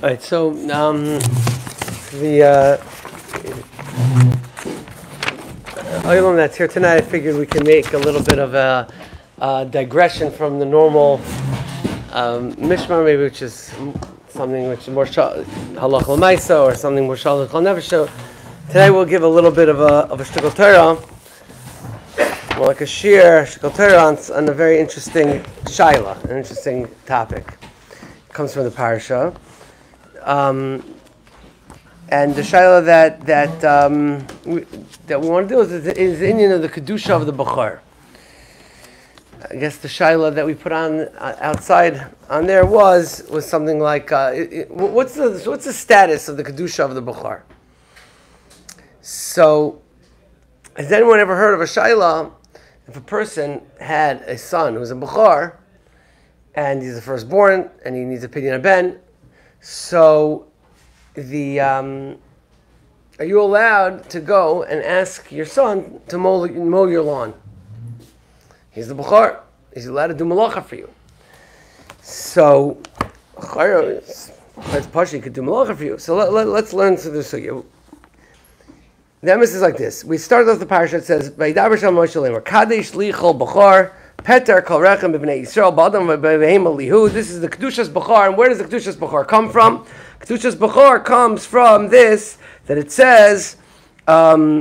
All right, so the item that's here tonight, I figured we can make a little bit of a digression from the normal mishmar, maybe, which is something which is more halach l'maisa or something more shalach l'nefesh. So today we'll give a little bit of a shtickle Torah, more like a shir shtickle Torah on a very interesting shaila, an interesting topic. It comes from the parasha. And the shaila that we want to do is the Indian of the Kedusha of the Bechor. I guess the shaila that we put on outside on there was something like, what's the status of the Kedusha of the Bechor? So, has anyone ever heard of a shaila if a person had a son who's a Bechor and he's the firstborn and he needs a pidyon ben? So, are you allowed to go and ask your son to mow your lawn? He's the Bechor. He's allowed to do malacha for you. So, it's partially he could do malacha for you. So let's learn through this. The emphasis is like this. We start off the parasha. It says, "Vaydaber shel Moshe le'amar Kadesh lichol Bechor Peter kol rechem b'bnei Yisrael b'adam v'behem alihu." This is the Kedusha's Bechor, and where does the Kedusha's Bechor come from? Kedusha's Bechor comes from this, that it says that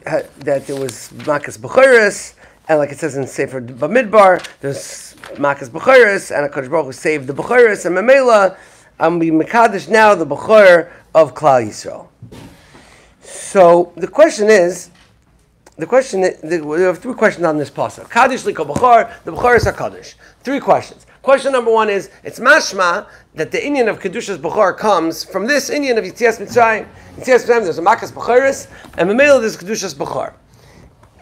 there was Makas Bechoros, and like it says in Sefer Bamidbar, there's Makas Bechoros, and HaKadosh Baruch Hu saved the Bechoros, and Mamela, we Mekadesh now the Bechor of Klal Yisrael. So the question is, we have three questions on this pasuk. Kaddish liko Bechor, the Bechoros are Kaddish. Three questions. Question number one is, it's mashma that the Indian of Kedusha's Bechor comes from this Indian of Yitzias Mitzrayim. Yitzias Mitzrayim, there's a Makas Bechoros, and Mamela there's Kedusha's Bechor.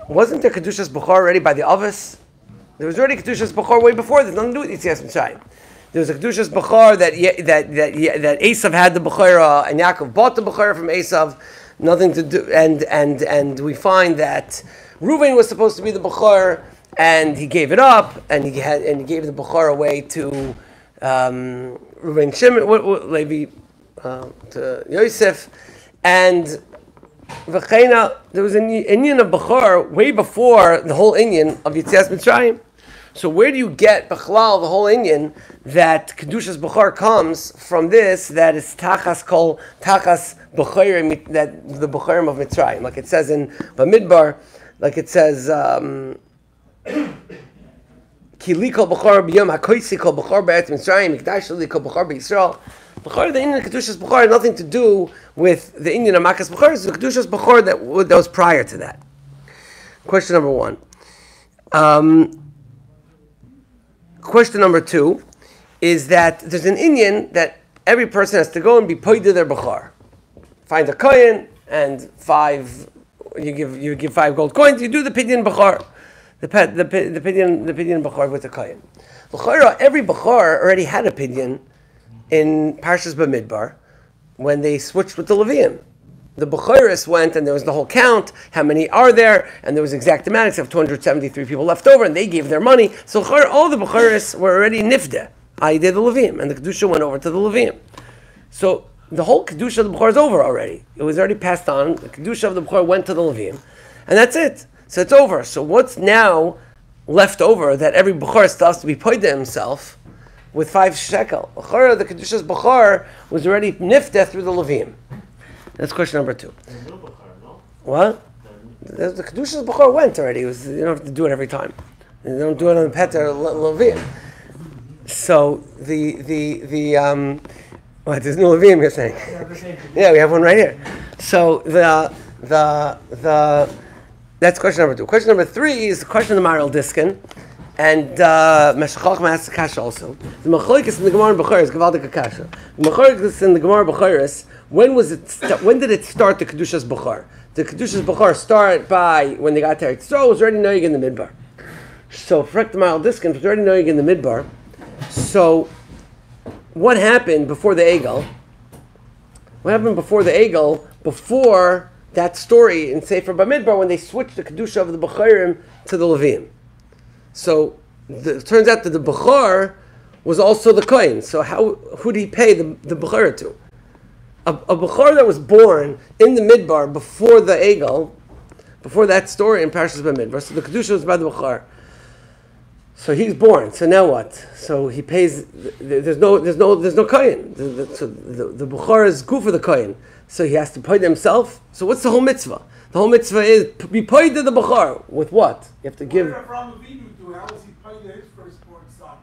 Wasn't there Kedusha's Bechor already by the Avos? There was already Kedusha's Bechor way before. There's nothing to do with Yitzias Mitzrayim. There was a Kedusha's Bechor that Esav had the Bechorah, and Yaakov bought the Bechorah from Esav. Nothing to do, and we find that Reuven was supposed to be the Bechor, and he gave it up, and he gave the Bechor away to Reuven, Shimon, Levi, to Yosef, and V'cheina, there was an Indian of Bechor way before the whole Indian of Yitzias Mitzrayim. So where do you get Bechlal, the whole Indian, that Kedusha's Bechor comes from this, that is Tachas Bechorim, that the Bechorim of Mitzrayim, like it says in Bamidbar, like it says, Kili kol Bechor b'yom hakoisi kol Bechor b'eretz Mitzrayim, Mikdash li kol Bechor b'Yisrael. Bechor, the Indian of Kedusha's Bechor had nothing to do with the Indian of Makas Bechor. It's the Kedusha's Bechor that was prior to that. Question number one. Question number two is that there's an Indian that every person has to go and be paid to their Bechor. Find a kohen and you give 5 gold coins. You do the pidyon Bechor, the pidyon Bechor with the kohen. Bechor, every Bechor already had a pidyon in Parshas Bamidbar when they switched with the Leviim. The Bechoros went, and there was the whole count, how many are there, and there was exact amount, except 273 people left over, and they gave their money. So all the Bechoros were already nifdeh. I did the Leviim, and the Kedusha went over to the Leviim. So the whole Kedusha of the Bechor is over already. It was already passed on. The Kedusha of the Bechor went to the Leviim, and that's it. So it's over. So what's now left over that every Bechor still has to be paid to himself with 5 shekel? The Kedusha's Bechor was already nifdeh through the Leviim. That's question number 2. There's no Bechor, no? What? The Kedusha's Bechor went already. You don't have to do it every time. You don't do it on the Peter Leviim. So what? There's no Leviim, you're saying? Yeah, we have one right here. So that's question number 2. Question number 3 is the question of the Maral Diskin, and Meshachach asks the kasha also. The Machlokes in the Gemara Bechor is Gavaldik kasha. The Machlokes in the Gemara Bechor is, when did it start the Kedusha's Bechor? The Kedusha's Bechor started by when they got to Eretz Yisrael. It was already knowing in the Midbar. So for the Maral Diskin, it was already knowing in the Midbar. So what happened before the Egel? What happened before the Egel? Before that story in Sefer Bamidbar, when they switched the Kedusha of the Bechorim to the Leviim. So it turns out that the Bechor was also the kohen. So who did he pay the Bechor to? A Bechor that was born in the Midbar before the Egel, before that story in Parshas Bamidbar. So the Kedusha was by the Bechor. So he's born. So now what? So he pays. There's no kohen. The Bechor is good for the kohen. So he has to pay himself. So what's the whole mitzvah? The whole mitzvah is be paid to the Bechor with what? You have to give. How was he paid to his firstborn son?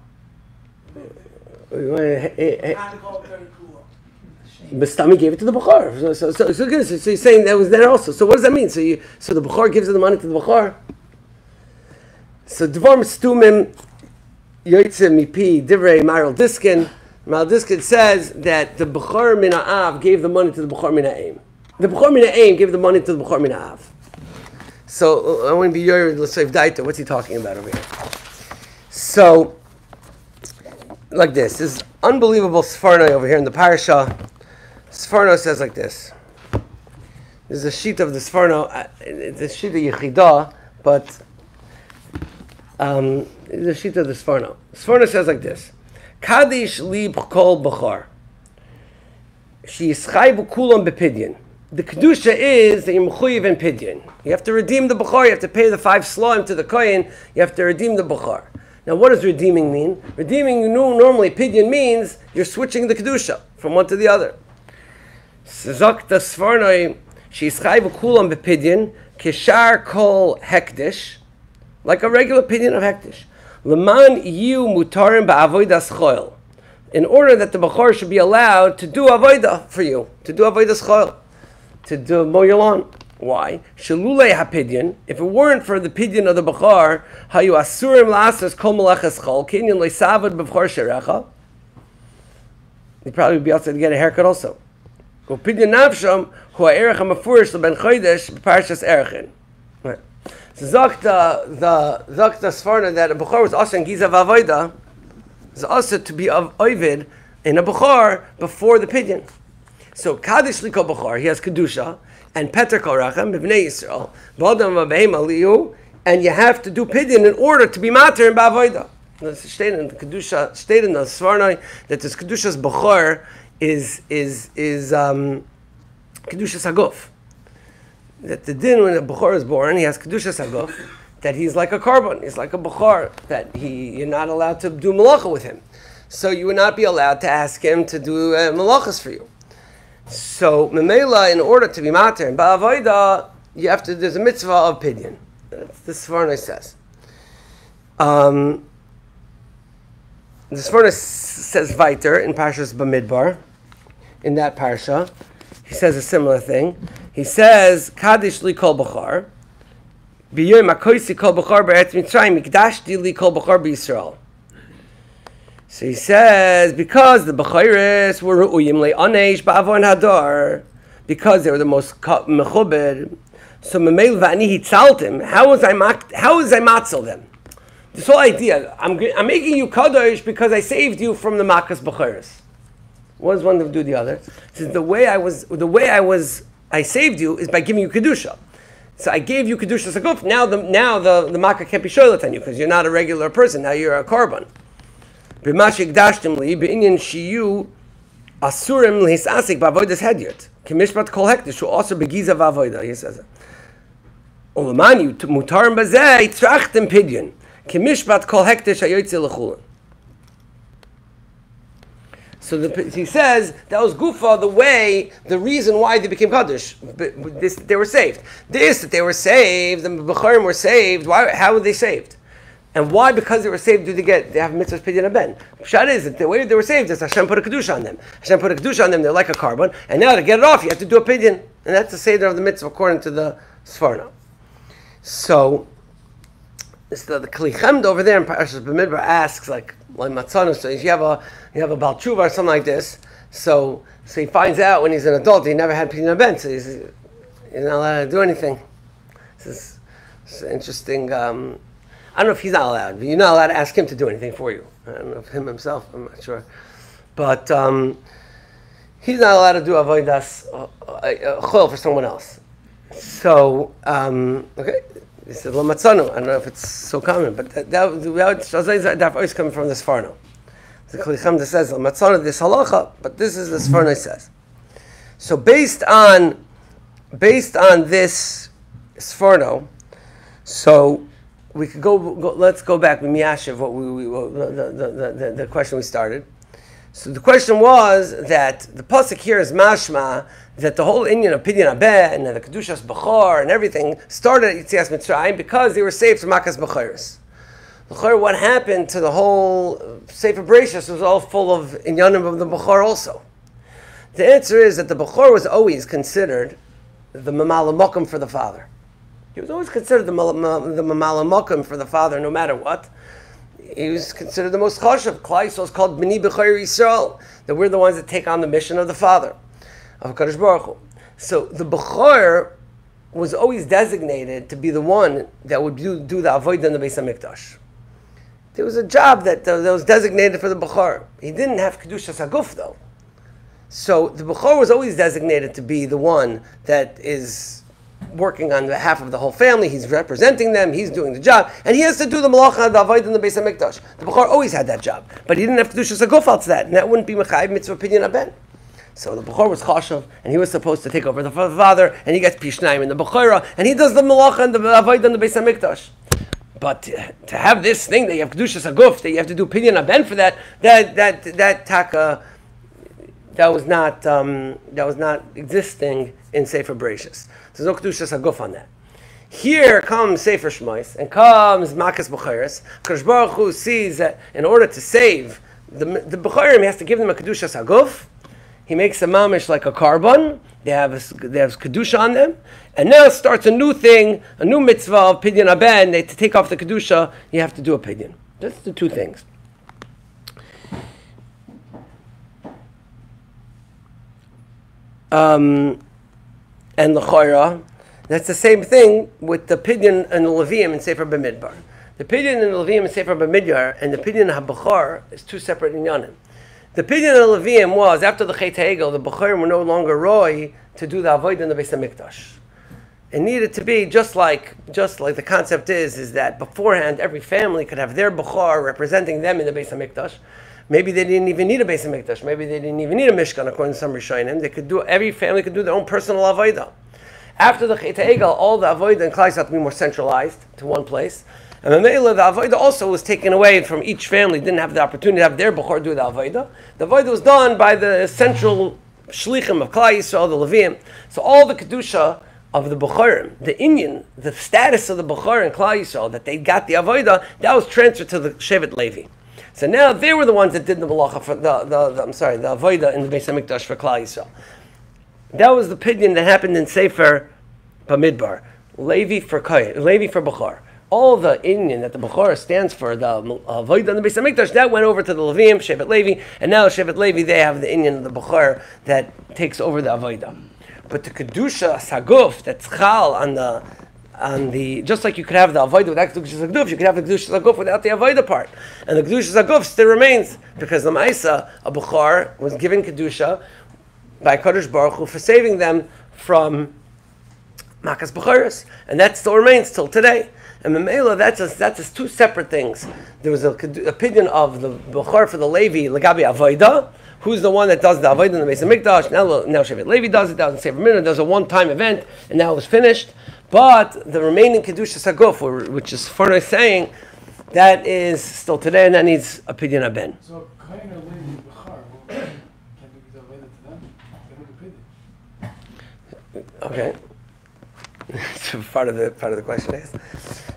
Bastami gave it to the Bechor. So good. So you're saying that was there also. So what does that mean? So the Bechor gives the money to the Bechor. So Dvar Mistumim Yoitze Mipi Divrei Maral Diskin. Maral Diskin says that the Bechor Min Ha'av gave the money to the Bechor Min Ha'im. The Bechor Min Ha'im gave the money to the Bechor Min Ha'av. So I want to be Yored L'Seif Daita. What's he talking about over here? So like this is unbelievable Sfarno over here in the parasha. Sfarno says like this. There's a sheet of the Sfarno. It's a sheet of Yechidah, but the sheet of the Sfarno. Sfarno says like this: Kaddish lib kol bechor. She yischayvu kulam bepidyon. The kedusha is that you're mechuyev in pidyon. You have to redeem the bechor. You have to pay the 5 slaim to the kohen. You have to redeem the bechor. Now, what does redeeming mean? Redeeming, normally pidyon means you're switching the kedusha from one to the other. Zok the Sfarno she yischayvu kulam bepidyon kishar kol hekdish. Like a regular pidyon of hektish. Leman yu mutarim ba'avodas choil. In order that the Bechor should be allowed to do avodah for you, to do avodas choil, to do mow your lawn. Why? Shalulei hapidyon. If it weren't for the pidyon of the Bechor, hayu asurim la'asas kol meleches chol kinyan le'savad b'Bechor sherecha. You'd probably be able to get a haircut also. Pidyon navsham hu ha'erech ha'mafurish l'ben chodesh b'parshas erechin. Right. So Zakta Sfarna that a Bechor was also in Gizav Avoida is also to be of Ovid in a Bechor before the pidyon. So Kaddish Likol Bechor, he has Kedusha, and Peter Korachem, B'nei Yisrael, V'odam V'behem Aliyu, and you have to do pidyon in order to be mater in Ba'avoida. There's a state in the Kedusha, state in the Sfarna that this Kedusha's Bechor is Kedusha Saguf. That the din when a Bechor is born, he has Kedusha Saguf, that he's like a carbon, he's like a Bechor, that you're not allowed to do malacha with him. So you would not be allowed to ask him to do malachas for you. So, Memela, in order to be mater and Ba'avoida, there's a mitzvah of pidyon. This Sfarna says. The Sfarna says Viter in Parshas Bamidbar, in that parsha. He says a similar thing. He says, Kaddish li kol bechor, b'yoyim hakoisi kol bechor b'eretz Mitzrayim, mikdashti li kol bechor b'Yisrael. So he says, because the Bechoros were ru'uyim le'anesh ba'avon hadar, because they were the most mechubed, so memel v'ani hitzaltim, how is I matzel them? This whole idea, I'm making you kadosh because I saved you from the makas Bechoros. What does one do the other? It says I saved you is by giving you kedusha. So I gave you kedusha saguf. Now the makkah can't be shoylet on you because you're not a regular person. Now you're a korban. B'mashik dashtim li b'inyan shiyu asurim lehisasik b'avodas hedyot k'mishpat kol hektish who also begiza v'avoda. He says it. Olamani mutarim bazeh trachtem pidyon k'mishpat kol hektish hayotze l'chulin. So he says that was gufa the reason why they became kaddish. They were saved. That they were saved, the Bechorim were saved. Why? How were they saved? And why? Because they were saved, they have mitzvahs pidyon aben? Pshat is that the way they were saved is Hashem put a kedusha on them. Hashem put a kedusha on them. They're like a carbon, and now to get it off, you have to do a pidyon, and that's the seder of the mitzvah according to the Sfarna. So the Kli Chemda over there in Parashas B'midbar asks like Matzanu. So if you have a Baal Tshuva or something like this, so he finds out when he's an adult he never had pidyon ben, so he's not allowed to do anything. This is interesting. I don't know if he's not allowed, but you're not allowed to ask him to do anything for you. I don't know if him himself, I'm not sure, but he's not allowed to do avodas chol for someone else. So okay. He said, "Lo matzanu." I don't know if it's so common, but that always coming from this Sfarno. The Kli Chemda says Matzana this halacha, but this is the Sforno says. So based on this Sforno, so we could go. Let's go back with Miyashiv. The question we started. So the question was that the pasuk here is mashma that the whole Indian opinion Abeh and the Kedushas Bechor and everything started at Yitzias Mitzrayim because they were saved from Makas Bechoros. What happened to the whole Sefer Bereshis was all full of inyanim of the Bechor also. The answer is that the Bechor was always considered the Mamala Mokum for the father. He was always considered the Mamala Mokum for the father no matter what. He was considered the most chashav. Klal Yisrael is called B'nai Bechor Yisrael, that we're the ones that take on the mission of the father, of Kadosh Baruch Hu. So the Bechor was always designated to be the one that would do the avodah in the Beis HaMikdash. There was a job that was designated for the Bechor. He didn't have Kedusha Saguf though. So the Bechor was always designated to be the one that is working on behalf of the whole family. He's representing them, he's doing the job, and he has to do the malacha, the avodah in the Beis HaMikdash. The Bechor always had that job, but he didn't have Kedusha Saguf out to that, and that wouldn't be Mechayiv Mitzvah Pidyon Aben. So the Bechor was chashav, and he was supposed to take over the father, and he gets Pishnayim in the Bechorah, and he does the malacha and the avodah in the Beis HaMikdash. But to have this thing that you have Kedusha Saguf, that you have to do Pidyon Aben for that taka, that was not existing in Sefer Bereshis. There's no Kedusha Saguf on that. Here comes Sefer Shmois and comes Makas Bechoros. Kadosh Baruch Hu sees that in order to save the Bechorim, he has to give them a Kedusha Saguf. He makes a mamish like a carbon. They have Kedusha on them. And now starts a new thing, a new mitzvah of Pidyon Aben. To take off the Kedusha, you have to do a Pidyon. That's the two things. And L'chora, that's the same thing with the Pidyon and the Levium in Sefer B'midbar. The Pidyon and the Levium in Sefer B'midbar and the Pidyon HaBechor is two separate inyanim. The Pidyon and the Levium was, after the Chet HaEgel, the Bechorim were no longer roy to do the avodah in the Beis HaMikdash. It needed to be just like the concept is that beforehand every family could have their Bechor representing them in the Beis HaMikdash. Maybe they didn't even need a Beis HaMikdash. Maybe they didn't even need a Mishkan according to some Rishonim. Every family could do their own personal avodah. After the Chet HaEgel, all the avodah and Klal had to be more centralized to one place. And Mamela, the avodah also was taken away from each family. Didn't have the opportunity to have their Bechor do the avodah. The avodah was done by the central shlichim of Klal Yisrael, the Leviim. So all the Kedusha of the Bechorim, the Inyan, the status of the Bechor and Klal Yisrael, that they got the avodah, that was transferred to the Shevet Levi. So now they were the ones that did the malacha for the avodah in the Beis HaMikdash for Klal Yisrael. That was the pidyon that happened in Sefer Bamidbar. Levi for Bechor. All the Inyan that the Bechor stands for, the avodah in the Beis HaMikdash, that went over to the Leviim, Shevet Levi, and now Shevet Levi, they have the Inyan of the Bechor that takes over the avodah. But the Kedusha Saguf, that's chal on the just like you could have the avodah without Kedusha Saguf, you could have the Kedusha Saguf without the avodah part, and the Kedusha Saguf still remains because the Ma'isa, a Bechor, was given Kedusha by Kadosh Baruch Hu for saving them from Makas Bechoros, and that still remains till today. And Memela, that's just two separate things. There was a opinion of the Bechor for the Levi, Lagabi Avodah, who's the one that does the Avodah in the Beis HaMikdash. Now Shevet Levi does it, does Sefer Minna, does a one-time event, and now it's finished. But the remaining Kedusha Saguf, which is further saying, that is still today, and that needs opinion Aben. So, Kain or Levi Bechor, can we give the avodah to them? They make a pidyon. Okay. So part of the question is.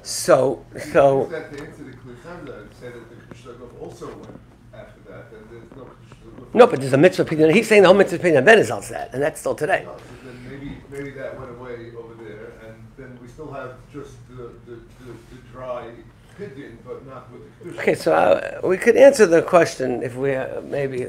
So. That the answer to Kli Chemda said that the Kedusha Saguf also went after that, and there's no Kedusha Saguf. No, but there's a mitzvah pidyon. He's saying the whole mitzvah pidyon Aben is also that, and that's still today. No, so then maybe that went away over there, and then we still have just the dry pidyon, but not with the Kedusha. Okay, so we could answer the question if we maybe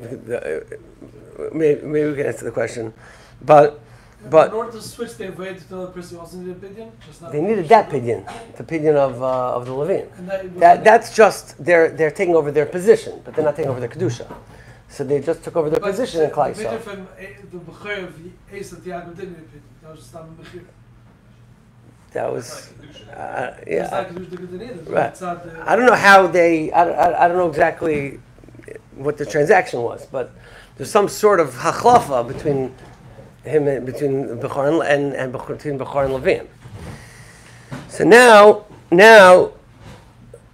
we can answer the question, but. In order to switch their way to another person who also needed a pidyon? They needed that pidyon, the pidyon of the Levine. And That's just they're taking over their position, but they're not taking over their kedusha. So they just took over their position in Klal Yisrael. The Bechor of Esav Yaakov didn't need a pidyon. That was just a Bechor. That was Yeah. right. I don't know how they. I don't know exactly. what the transaction was, but there's some sort of hachlafa between him and between Bechor and between Bechor and Levian. So now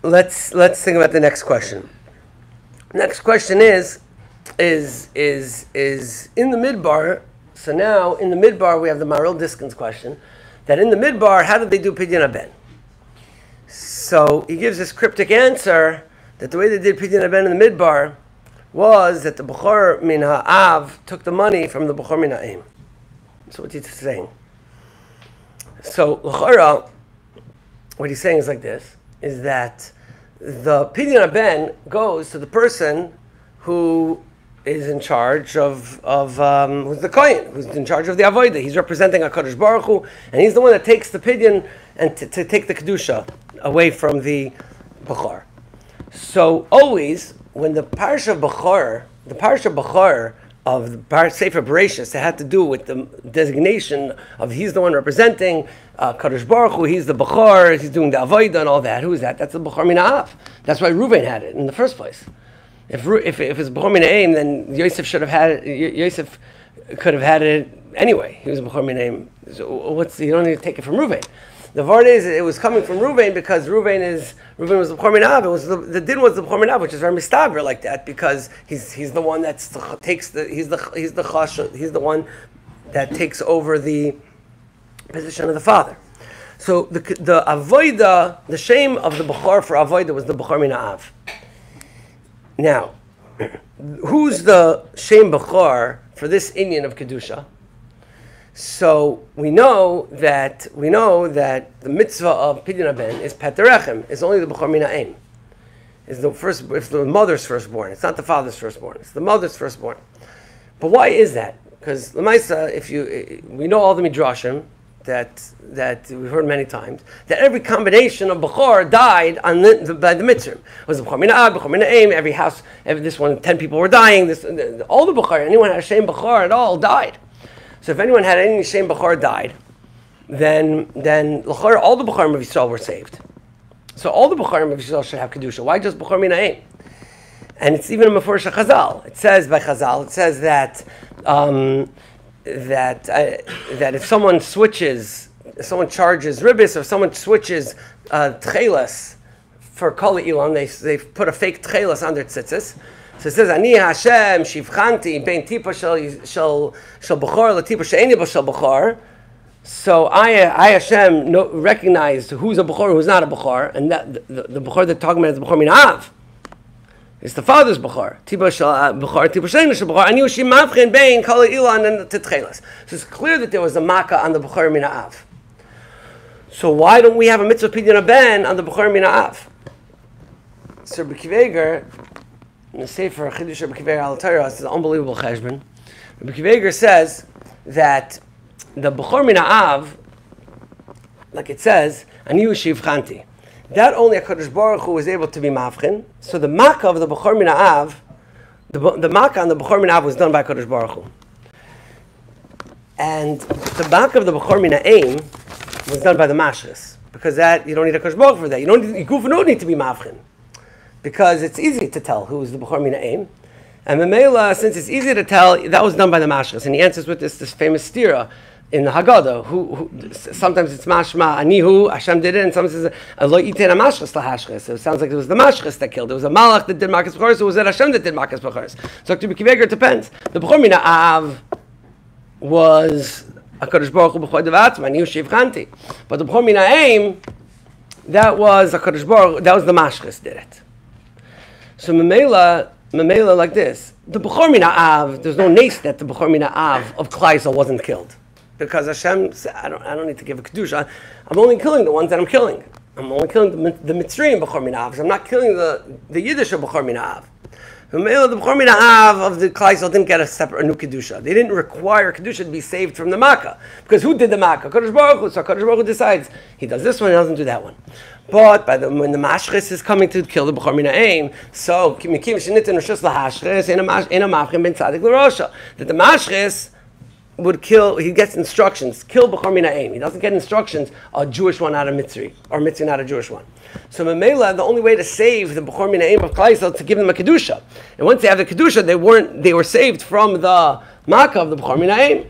let's think about the next question. Next question is in the midbar. So now in the midbar we have the Maril Diskin's question that in the midbar, how did they do Pidyon Haben? So he gives this cryptic answer that the way they did Pidyon Haben in the midbar was that the Bechor min ha'av took the money from the Bechor min ha'em. That's what he's saying. So l'chora, what he's saying is like this: is that the Pidyon Haben goes to the person who is in charge of who's the Kohen, who's in charge of the Avodah. He's representing HaKadosh Baruch Hu, and he's the one that takes the Pidyon and to take the Kedusha away from the Bechor. So always, when the Parsha Bechor of the Sefer Bereshis, that had to do with the designation of he's the one representing Kadosh Baruch Hu, he's the Bechor, he's doing the Avodah and all that. Who is that? That's the Bechor min ha'av. That's why Reuven had it in the first place. If it's Bechor min ha'em, then Yosef should have had it. Yosef could have had it anyway. He was Bechor min ha'em. So you don't need to take it from Reuven. The word is it was coming from Reuven because Reuven was the Bechor min ha'av. It was the din was the Bechor min ha'av, which is very mistaber like that because he's the one that takes he's the one that takes over the position of the father. So the avoida, the shame of the Bechor for avoida was the Bechor min ha'av. Now, who's the shame Bechor for this inyan of Kedusha? So we know that the mitzvah of Pidyon Haben is Paterechem. It's only the Bechor min ha'em. It's the mother's firstborn. It's not the father's firstborn. It's the mother's firstborn. But why is that? Because Lamaisa, we know all the midrashim that we've heard many times that every combination of Bechor died by the mitzvah. It was the Bechor min ha'av, Bechor min ha'em. Every house, this one, 10 people were dying. All the Bechor, anyone had a shame Bechor at all died. So if anyone had any shame Bechor died, then all the Bechorim of Yisrael were saved. So all the Bechorim of Yisrael should have Kedusha. Why just Bechor min ha'em? And it's even a Mefurish Chazal. It says by Chazal, it says that if someone charges ribis, or if someone switches tchelas for kol ilan, they put a fake tchelas under tzitzis. So it says, Ani Hashem shivchanti bein tipa shel Bechor latipa she'eni bo shel Bechor. So I Hashem recognized who's a Bechor, who's not a Bechor, and that the Bechor they're talking about is the Bechor min ha'av. It's the father's Bechor. Tipa shel Bechor, tipa she'eni shel Bechor. Ani u'shim mavchin bein kol ilan and titchelas. So it's clear that there was a makkah on the Bechor min ha'av. So why don't we have a mitzvah Pidyon Haben on the Bechor min ha'av? So B'kiveger, in the Sefer Kedusha B'kiveger al Torah, it's an unbelievable cheshbon. B'kiveger says that the Bechor min ha'av, like it says, Ani u'shivchanti. That only HaKadosh Baruch Hu was able to be mavchin. So the makkah of the Bechor min ha'av, the makkah on the Bechor min ha'av was done by HaKadosh Baruch Hu. And the makkah of the Bechor min ha'em was done by the mashris. Because that, you don't need HaKadosh Baruch Hu for that. You don't need to be mavchin. Because it's easy to tell who is the Bechor min ha'em. And Memela, since it's easy to tell, that was done by the mashris. And he answers with this famous stira in the Haggadah. Who sometimes it's mashma anihu, Hashem did it, and sometimes it's lo iten mashris lahashris. So it sounds like it was the mashris that killed. It was a malach that did makas b'choros. So it was that Hashem that did makas b'choros. So to be kiveger, it depends. The Bechor min ha'av was HaKadosh Baruch Hu b'chor devatzma anihu shivchanti. But the Bechor min ha'em, that was HaKadosh Baruch Hu, that was the mashris did it. So Memela like this. The Bechor min ha'av, there's no nace that the Bechor min ha'av of Klaisel wasn't killed. Because Hashem said, I don't need to give a Kedusha. I'm only killing the ones that I'm killing. I'm only killing the Mitzrayim Bechor min ha'av. I'm not killing the Yiddish Bechor min ha'av. The Bechor min ha'av of the Klaisel didn't get a new Kedusha. They didn't require Kedusha to be saved from the Makkah. Because who did the Makkah? Kadosh Baruch Hu. So Kadosh Baruch Hu decides, he does this one, he doesn't do that one. But when the mashris is coming to kill the Bechor min ha'em, so mikim shenitin rishus lahashris in a mavchin ben tzadik l'rosha, that the mashris would kill, he gets instructions, kill Bechor Min Ha'em. He doesn't get instructions, a Jewish one not a Mitzri, or Mitzri not a Jewish one. So Mamela, the only way to save the Bechor Min Ha'em of Klal Yisrael is to give them a Kedusha. And once they have the Kedusha, they were saved from the Makkah of the Bechor Min Ha'em.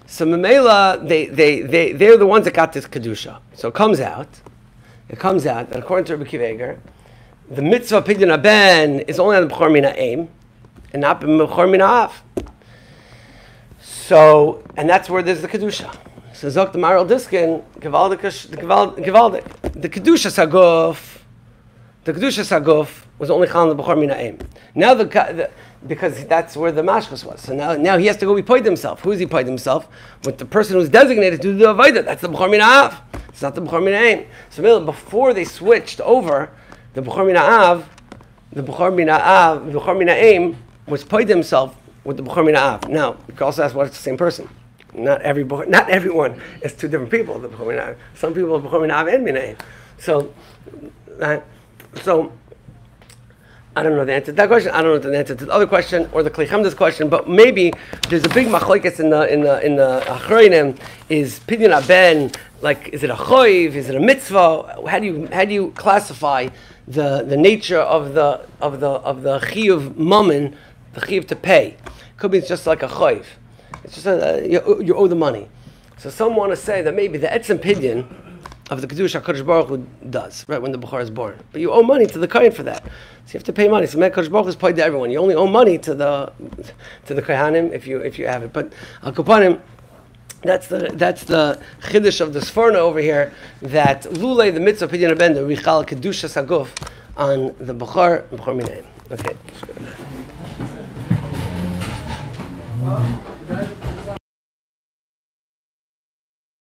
So Mamela, they're the ones that got this Kedusha. So it comes out, that according to Rabbi Akiva Eiger, the mitzvah Pidyon Haben is only on the Bechor Min Ha'em, and not Bechor Min Ha'av. So, and that's where there's the Kedusha. So Zok the Maral Diskin, Gevaldik, the Kedusha Saguf was only Chal on the Bechor Min Ha'em. Now because that's where the mashchus was. So now he has to go be paid himself. Who is he paid himself? With the person who's designated to do the avodah. That's the Bechor Min Ha'av. It's not the Bechor Min Ha'em. So before they switched over, the Bechor Min Ha'av, the Bechor Min Ha'em was paid himself with the Bechor Min Ha'av. Now you can also ask why it's the same person. Not everyone is two different people. The Bechor Min Ha'av. Some people are Bechor Min Ha'av and Min Ha'em. So I don't know the answer to that question. I don't know the answer to the other question or the Klei Chemda's question. But maybe there's a big machlokes in the Achronim. Is Pidyon Haben, like, is it a choiv? Is it a mitzvah? How do you classify the nature of the chiyuv mammon, the chiyuv to pay? Could be just like a choiv. It's just you owe the money. So some want to say that maybe the etzem pidyon of the Kedusha HaKadosh Baruch Hu does, right, when the Bechor is born. But you owe money to the Kohen for that. So you have to pay money. So HaKadosh Baruch Hu is paid to everyone. You only owe money to the Kohanim if you have it. But Al Kapanim, that's the Chiddush of the Sforno over here, that Lulei, the mitzvah Pidyon Haben, the Richal Kedusha Saguf on the Bechor Min Ha'em. Okay.